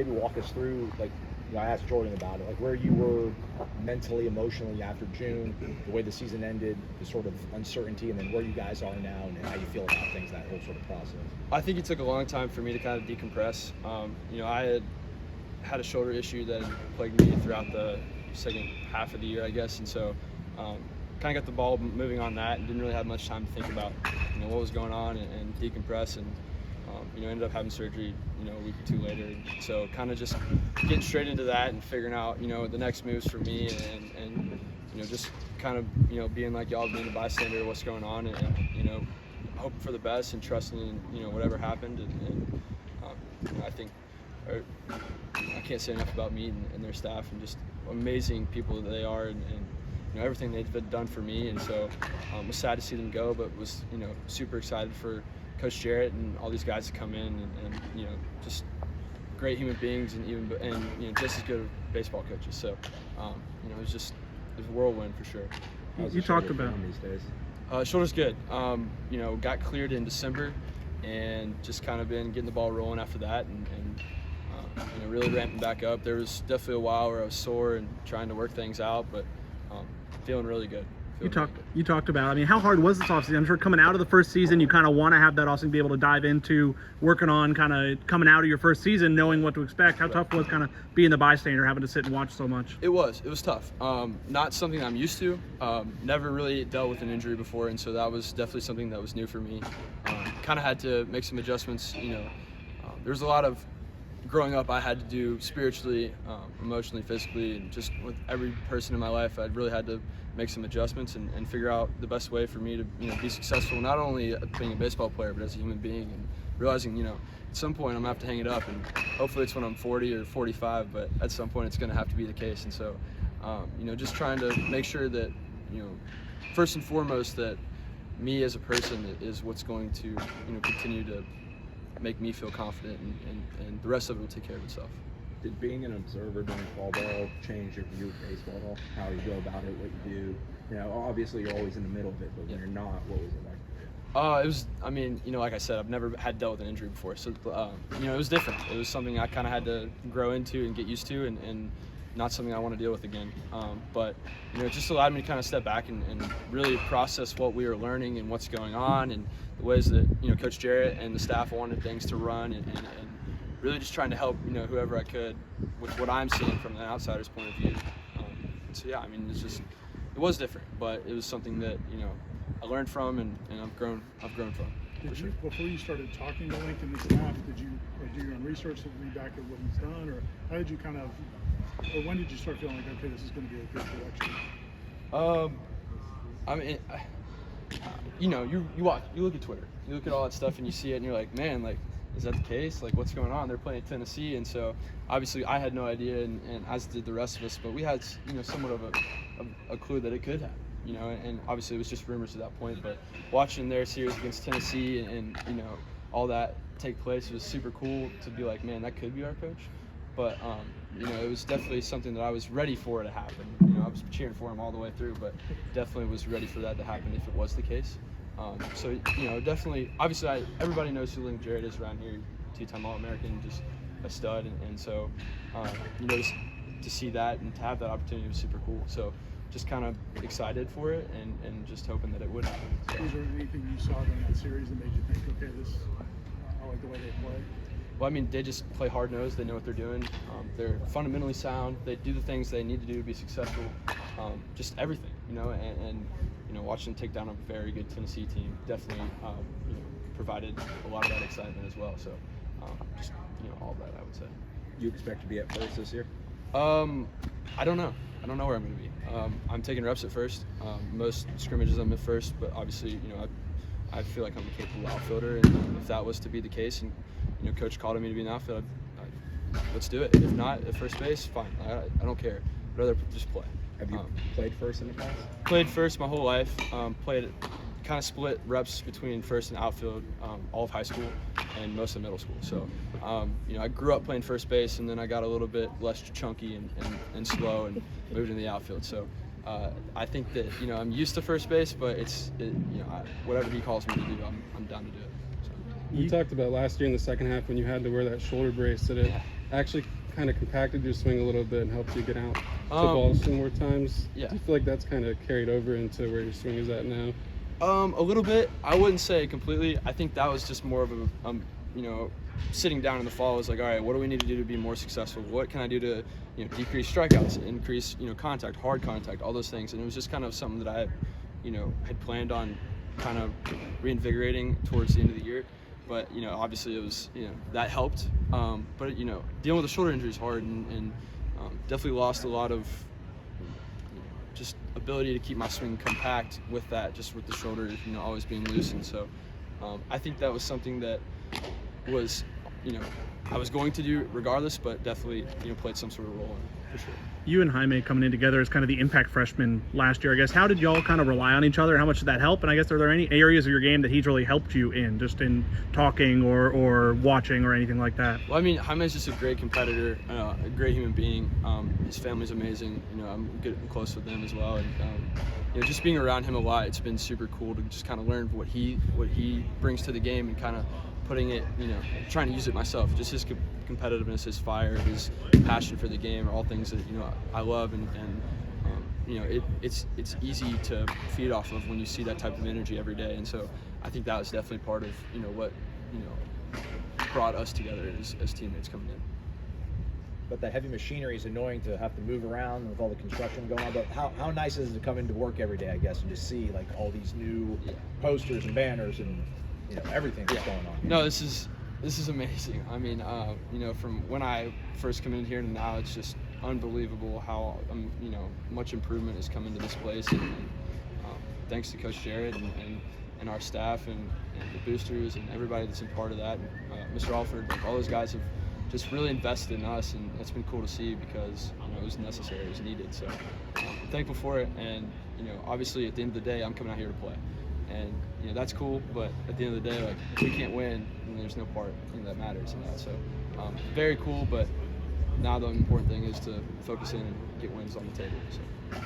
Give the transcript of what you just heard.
Maybe walk us through, like, I asked Jordan about it, like where you were mentally, emotionally after June, the way the season ended, the sort of uncertainty, and then where you guys are now and how you feel about things, that whole sort of process. I think it took a long time for me to kind of decompress. I had a shoulder issue that had plagued me throughout the second half of the year, I guess, and so kind of got the ball moving on that and didn't really have much time to think about what was going on and decompress, and ended up having surgery a week or two later. So kind of just getting straight into that and figuring out the next moves for me, and just kind of being like y'all, being a bystander, what's going on, and hoping for the best and trusting in whatever happened, and I think I can't say enough about Meade and their staff, and just amazing people that they are, and everything they've done for me. And so was sad to see them go, but was super excited for Coach Jarrett and all these guys to come in, and just great human beings, and just as good baseball coaches. So it was a whirlwind for sure. You talked about these days. Shoulder's good. Got cleared in December, and just kind of been getting the ball rolling after that, and really ramping back up. There was definitely a while where I was sore and trying to work things out, but feeling really good. You talked about, how hard was this offseason? I'm sure coming out of the first season, you kind of want to have that offseason, be able to dive into working on kind of coming out of your first season, knowing what to expect. How tough was kind of being the bystander, having to sit and watch so much? It was tough. Not something I'm used to. Never really dealt with an injury before, and so that was definitely something that was new for me. Kind of had to make some adjustments. There's a lot of growing up I had to do spiritually, emotionally, physically, and just with every person in my life, I really had to make some adjustments and figure out the best way for me to be successful, not only being a baseball player, but as a human being, and realizing at some point I'm gonna have to hang it up, and hopefully it's when I'm 40 or 45, but at some point it's gonna have to be the case. And so just trying to make sure that first and foremost that me as a person is what's going to continue to make me feel confident, and the rest of it will take care of itself. Did being an observer during fall ball change your view of baseball at all? How you go about it, what you do? Obviously you're always in the middle of it, but when you're not, what was it like? It was, like I said, I've never had dealt with an injury before, so it was different. It was something I kind of had to grow into and get used to, and not something I want to deal with again. But it just allowed me to kind of step back and really process what we were learning and what's going on, and the ways that Coach Jarrett and the staff wanted things to run, and really just trying to help whoever I could with what I'm seeing from an outsider's point of view. So yeah, it was different, but it was something that I learned from, and I've grown from. Before you started talking to Lincoln and the staff, did you do your own research to read back at what he's done, or how did you or when did you start feeling like, okay, this is going to be a good direction? You look at Twitter, you look at all that stuff, and you see it, and you're like, man, like, is that the case? Like, what's going on? They're playing at Tennessee, and so obviously I had no idea, and as did the rest of us, but we had somewhat of a clue that it could happen. And obviously it was just rumors at that point, but watching their series against Tennessee and all that take place was super cool to be like, man, that could be our coach. But it was definitely something that I was ready for to happen. I was cheering for him all the way through, but definitely was ready for that to happen if it was the case. So definitely, obviously everybody knows who Lincoln Jarrett is around here, two-time All-American, just a stud, and so just to see that and to have that opportunity was super cool. So just kind of excited for it, and just hoping that it would happen. So. Was there anything you saw during that series that made you think, okay, I like the way they play? Well, they just play hard-nosed. They know what they're doing. They're fundamentally sound. They do the things they need to do to be successful. Just everything, and watching them take down a very good Tennessee team definitely, provided a lot of that excitement as well. So, just all of that, I would say. You expect to be at first this year? I don't know. I don't know where I'm going to be. I'm taking reps at first. Most scrimmages I'm at first, but obviously, I feel like I'm a capable outfielder, and if that was to be the case, and Coach called on me to be an outfielder, let's do it. If not, at first base, fine. I don't care. I'd rather just play. Have you played first in the past? Played first my whole life. Played kind of split reps between first and outfield all of high school and most of middle school. So, I grew up playing first base, and then I got a little bit less chunky and slow and moved into the outfield. So, I think that I'm used to first base, but whatever he calls me to do, I'm down to do it. So. You talked about last year in the second half when you had to wear that shoulder brace that it actually kind of compacted your swing a little bit and helped you get out to balls some more times? Yeah. Do you feel like that's kind of carried over into where your swing is at now? A little bit. I wouldn't say completely. I think that was just more of a, sitting down in the fall was like, all right, what do we need to do to be more successful? What can I do to, decrease strikeouts, increase, contact, hard contact, all those things. And it was just kind of something that I, had planned on kind of reinvigorating towards the end of the year. But, obviously it was, that helped. But, dealing with a shoulder injury is hard and definitely lost a lot of just ability to keep my swing compact with that, just with the shoulder, always being loose. And so I think that was something that was, I was going to do regardless, but definitely, played some sort of role in it, for sure. You and Jaime coming in together as kind of the impact freshmen last year, I guess. How did y'all kind of rely on each other? How much did that help? And I guess, are there any areas of your game that he's really helped you in, just in talking or watching or anything like that? Well, I mean, Jaime's just a great competitor, a great human being. His family's amazing. I'm close with them as well. And, just being around him a lot, it's been super cool to just kind of learn what he brings to the game and kind of putting it, trying to use it myself. Just his competitiveness, his fire, his passion for the game are all things that, I love. And it's easy to feed off of when you see that type of energy every day. And so I think that was definitely part of, what, brought us together as teammates coming in. But that heavy machinery is annoying to have to move around with all the construction going on. But how nice is it to come into work every day, I guess, and just see like all these new posters and banners and everything that's going on? No, this is amazing. I mean, from when I first came in here to now, it's just unbelievable how much improvement has come into this place. And thanks to Coach Jared and our staff and the boosters and everybody that's been part of that, Mr. Alford, like all those guys have just really invested in us, and it's been cool to see because it was necessary, it was needed. So I'm thankful for it, and obviously at the end of the day, I'm coming out here to play, and that's cool. But at the end of the day, like if we can't win, then there's no part that matters in that. So very cool, but now the important thing is to focus in and get wins on the table. So.